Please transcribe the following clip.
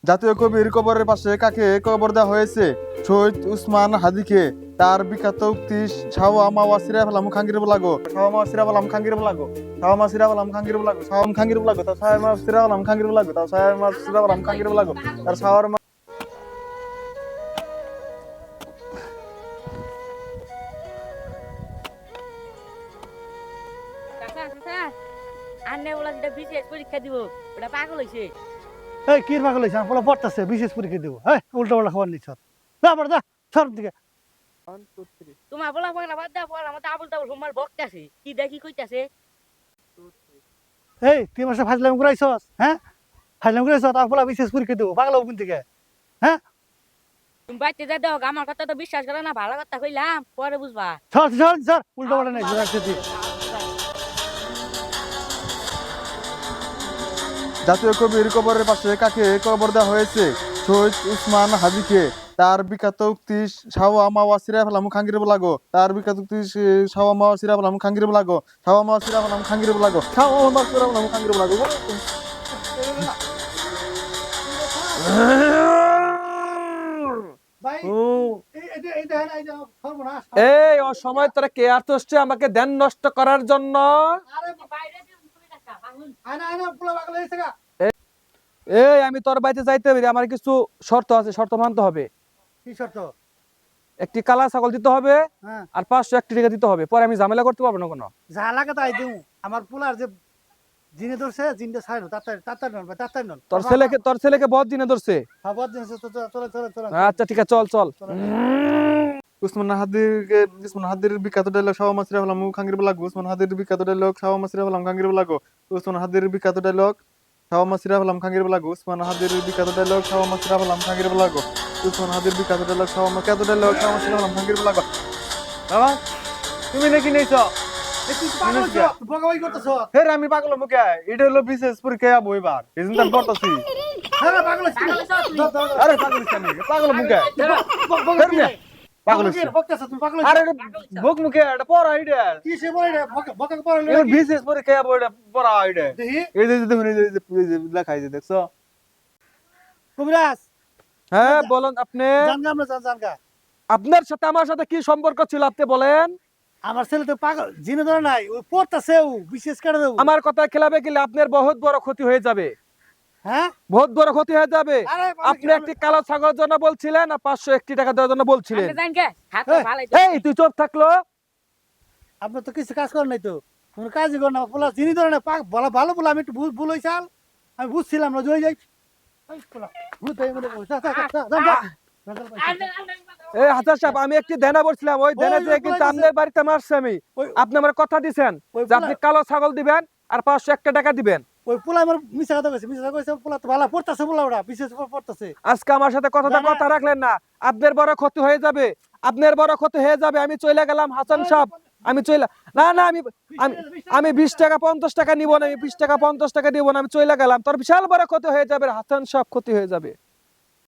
জাতীয় কবির কবরের পাশে কাকে কবর দেওয়া হয়েছে? শহীদ উসমান হাদিকে। তার বিখ্যাত উক্তি শাওয়া মাওয়া সিরা ফেলাম খাঙ্গির বলাগো শাওয়া মাওয়া সিরা ফেলাম খাঙ্গির বলাগো শাওয়া মা সিরা ফেলাম খাঙ্গির বলাগো শাওয়া খাঙ্গির বলাগো তার শাওয়া মা সিরা ফেলাম খাঙ্গির বলাগো তার শাওয়া মা সিরা ফেলাম খাঙ্গির বলাগো তার শাওয়ার মা। কাকা কাকা আন্নে বলা যেটা বিশেষ পরীক্ষা দিব ওটা পাগল হইছে। এই কি পাগল হইছে বলে পড়তাছে বিশেষ পরীক্ষা দেব এই উল্টা পাল্টা খবর নিছ না পড় যা সর দিকে তোমার বলা পড়া বাদ দাও পড়া আমাদের আবুল তাবুল হোমার বকতাছে কি দেখি কইতাছে। এই তুই মাসে ফাজলাম করাইছস হ্যাঁ ফাজলাম করাইছস তার বলা বিশেষ পরীক্ষা দেব পাগল কোন থেকে হ্যাঁ তুমি বাইতে যা দাও আমার কথা তো বিশ্বাস করে না ভালো কথা কইলাম পরে বুঝবা। সর সর সর উল্টা পাল্টা নাই রাখছিস জাতীয় কবির কবরের পাশে কাকে কবর দেওয়া হয়েছে? শহীদ উসমান হাদিকে। তার বিখ্যাত উক্তি শাওয়া মাওয়া সিরা ফেলাম খাঙ্গির বলাগো তার বিখ্যাত উক্তি শাওয়া মাওয়া সিরা ফেলাম খাঙ্গির বলাগো শাওয়া মাওয়া সিরা ফেলাম খাঙ্গির বলাগো শাওয়া মাওয়া সিরা ফেলাম খাঙ্গির বলাগো। ভাই এই দেখেন এই যে সর্বনাশ এই ও সময় তোরা কে আর তোসছে আমাকে ধ্যান নষ্ট করার জন্য। আরে বাইরে দিও তুমি কাকা পাগল। আয়না আয়না পোলা পাগল হইছে গা এই আমি তোর বাড়িতে যাইতে পারি, আমার কিছু শর্ত আছে, শর্ত মানতে হবে। কি শর্ত একটি কালা ছাগল দিতে হবে হ্যাঁ আর 501 টাকা দিতে হবে, পরে আমি ঝামেলা করতে পারবো না কোনো। যা লাগে তাই দিমু আমার পোলার যে জিনে ধরছে জিনটা ছাড়ো তাড়াতাড়ি নন তাড়াতাড়ি নন তোর ছেলেকে বহুত দিনে ধরছে। খবর দিনছে তো চলে চলে চলে আচ্ছা ঠিক আছে, চল চল। উসমান হাদির বিখ্যাত ডায়লগ শাওয়া মা সিরা ফেলাম খাঙ্গির বলাগো উসমান হাদির বিখ্যাত ডায়লগ শাওয়া মা সিরা ফেলাম খাঙ্গির বলাগো উসমান হাদির বিখ্যাত ডায়লগ শাওয়া মা সিরা ফেলাম খাঙ্গির বলাগো উসমান হাদির বিখ্যাত ডায়লগ শাওয়া মা সিরা ফেলাম খাঙ্গির বলাগো উসমান হাদির বিখ্যাত ডায়লগ শাওয়া মা বিখ্যাত ডায়লগ শাওয়া মা সিরা ফেলাম খাঙ্গির বলাগো। বাবা তুমি নাকি নেইছো? তুই পাগল হইছ বকাবকি করতেছ হে আমি পাগল মুখে এটা হলো বিশেষ পরীক্ষা যাবো এবার এজন্য তার করতেছি। আরে পাগল হইছ আরে পাগল কেন পাগল মুখে পাগল বকতেছ তুমি পাগল আরে হইছ বুক মুখে এটা পড়া এটা কি সে বলে রে বকা পড়া এবার বিশেষ পরীক্ষা যাবো এটা পড়া এটা দেখি এই যে দেখুন এই যে লেখাই যে দেখছো। কবিরাজ হ্যাঁ বলেন আপনি, জানগা আমরা জানগা আপনার সাথে আমার সাথে কি সম্পর্ক ছিল আপনি বলেন। আমার ছেলে তো পাগল জিনে ধরে নাই ওই পড়তাছে ও বিশেষ করে দেব আমার কথা খেলাবে গেলে আপনার বহুত বড় ক্ষতি হয়ে যাবে, হ্যাঁ বহুত বড় ক্ষতি হয়ে যাবে। আরে আপনি একটি কালো ছাগলের জন্য বলছিলেন আর 501 টাকা দেওয়ার জন্য বলছিলেন। আমি জান কে হাত এই, ভালো এই তুই চুপ থাকলো। আপনি তো কিছু কাজ করেন নাই তো কোনো কাজই করেন না পোলা জিনি ধরে না বলা ভালো বলে আমি একটু ভুল হইছাল আমি বুঝছিলাম না জয় যাই এই পোলা ভূত হয়ে গেলে এই হাসান সাহেব আমি একটি দেনা বলছিলাম, ওই দেনা ওই দিয়ে ওই কিন্তু বলেছে। আপনার বাড়িতে মারছে আমি। ওই- আপনি আমার কথা দিবেন ওই যে আপনি কালো ছাগল দিবেন আর 501 টাকা দিবেন। ওই পোলা আমার মিশা কথা কইছে মিশা কথা কইছে পোলা তো ভালো পড়তাছে পোলা ওরা বিশেষ পড়তাছে আজকে আমার সাথে কথাটা না, না। কথা রাখলেন না, আপনার বড় ক্ষতি হয়ে যাবে, আপনার বড় ক্ষতি হয়ে যাবে। আমি চলে গেলাম হাসান সাহেব, আমি চলে না না আমি আমি আমি 20 টাকা 50 টাকা নিব না, আমি 20 টাকা 50 টাকা নিব না, আমি চলে গেলাম। তোর বিশাল বড় ক্ষতি হয়ে যাবে হাসান সাহেব, ক্ষতি হয়ে যাবে।